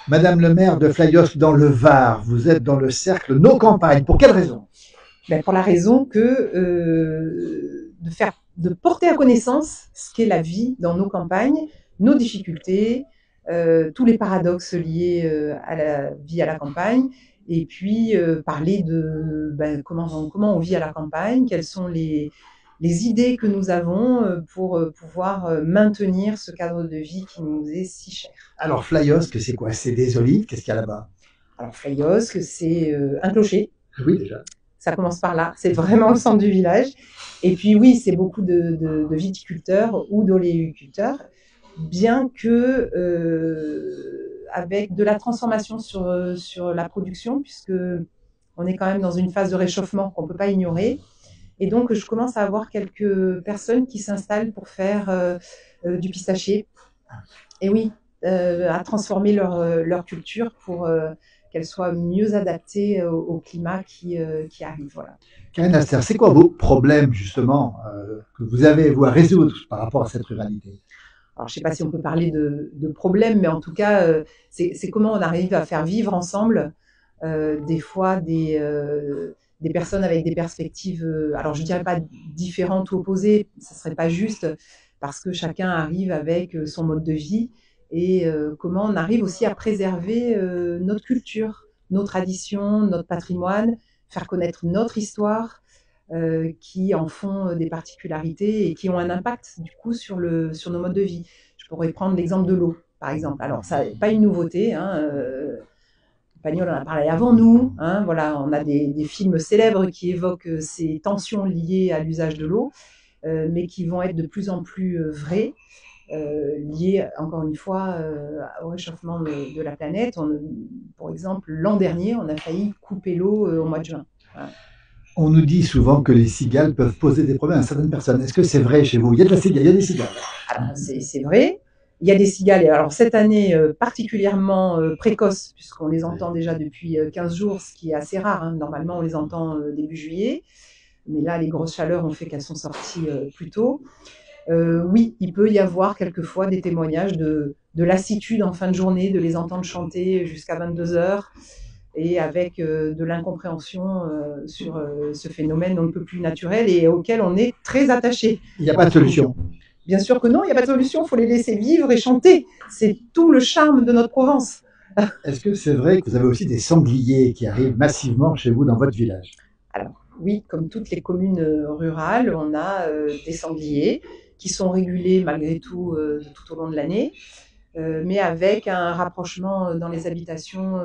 Madame le maire de Flayos dans le Var, vous êtes dans le cercle Nos Campagnes. Pour quelle raison? Ben, pour la raison que de porter à connaissance ce qu'est la vie dans nos campagnes, nos difficultés, tous les paradoxes liés à la vie à la campagne, et puis parler de comment on vit à la campagne, quelles sont les idées que nous avons pour pouvoir maintenir ce cadre de vie qui nous est si cher. Alors Flayos, que c'est quoi? C'est des olives, qu'est-ce qu'il y a là-bas? Alors Flayos, c'est un clocher. Oui, déjà. Ça commence par là, c'est vraiment le centre du village. Et puis oui, c'est beaucoup de viticulteurs ou d'oléiculteurs, bien que avec de la transformation sur la production, puisque on est quand même dans une phase de réchauffement qu'on ne peut pas ignorer. Et donc, je commence à avoir quelques personnes qui s'installent pour faire du pistachier. Et oui, à transformer leur culture pour qu'elle soit mieux adaptée au climat qui arrive. Voilà. Karine Aster, c'est quoi vos problèmes justement que vous avez vous à résoudre par rapport à cette ruralité? Alors, je ne sais pas si on peut parler de problèmes, mais en tout cas, c'est comment on arrive à faire vivre ensemble des fois des personnes avec des perspectives, alors je ne dirais pas différentes ou opposées, ça ne serait pas juste, parce que chacun arrive avec son mode de vie, et comment on arrive aussi à préserver notre culture, nos traditions, notre patrimoine, faire connaître notre histoire, qui en font des particularités et qui ont un impact du coup sur nos modes de vie. Je pourrais prendre l'exemple de l'eau, par exemple. Alors, ça n'est pas une nouveauté, hein, Pagnol en a parlé avant nous. Hein, voilà, on a des films célèbres qui évoquent ces tensions liées à l'usage de l'eau, mais qui vont être de plus en plus vraies, liées encore une fois au réchauffement de la planète. Pour exemple, l'an dernier, on a failli couper l'eau au mois de juin. Voilà. On nous dit souvent que les cigales peuvent poser des problèmes à certaines personnes. Est-ce que c'est vrai chez vous? Il y a de la cigale, il y a des cigales. Alors, c'est vrai. Il y a des cigales, et alors cette année particulièrement précoces, puisqu'on les entend déjà depuis 15 jours, ce qui est assez rare. Hein. Normalement, on les entend début juillet, mais là, les grosses chaleurs ont fait qu'elles sont sorties plus tôt. Oui, il peut y avoir quelquefois des témoignages de lassitude en fin de journée, de les entendre chanter jusqu'à 22 heures, et avec de l'incompréhension sur ce phénomène on ne peut plus naturel et auquel on est très attaché. Il n'y a pas de solution. Bien sûr que non, il n'y a pas de solution, il faut les laisser vivre et chanter. C'est tout le charme de notre Provence. Est-ce que c'est vrai que vous avez aussi des sangliers qui arrivent massivement chez vous dans votre village? Alors oui, comme toutes les communes rurales, on a des sangliers qui sont régulés malgré tout tout au long de l'année, mais avec un rapprochement dans les habitations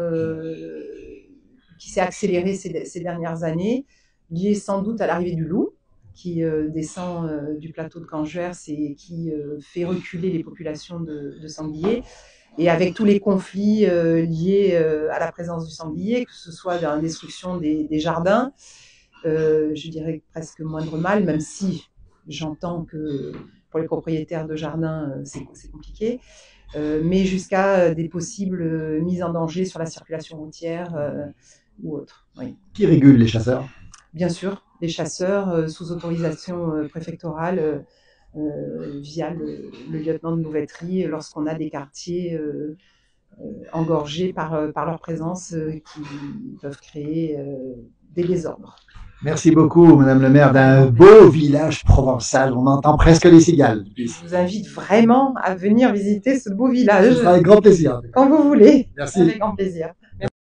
qui s'est accéléré ces dernières années, lié sans doute à l'arrivée du loup, qui descend du plateau de Canjuers et qui fait reculer les populations de sangliers. Et avec tous les conflits liés à la présence du sanglier, que ce soit dans la destruction des jardins, je dirais presque moindre mal, même si j'entends que pour les propriétaires de jardins, c'est compliqué, mais jusqu'à des possibles mises en danger sur la circulation routière ou autre. Oui. Qui régule les chasseurs? Bien sûr, les chasseurs sous autorisation préfectorale via le lieutenant de louveterie lorsqu'on a des quartiers engorgés par leur présence qui peuvent créer des désordres. Merci beaucoup, Madame le maire, d'un beau village provençal. On entend presque les cigales. Je vous invite vraiment à venir visiter ce beau village. Ce sera avec grand plaisir. Quand vous voulez. Merci. Avec grand plaisir.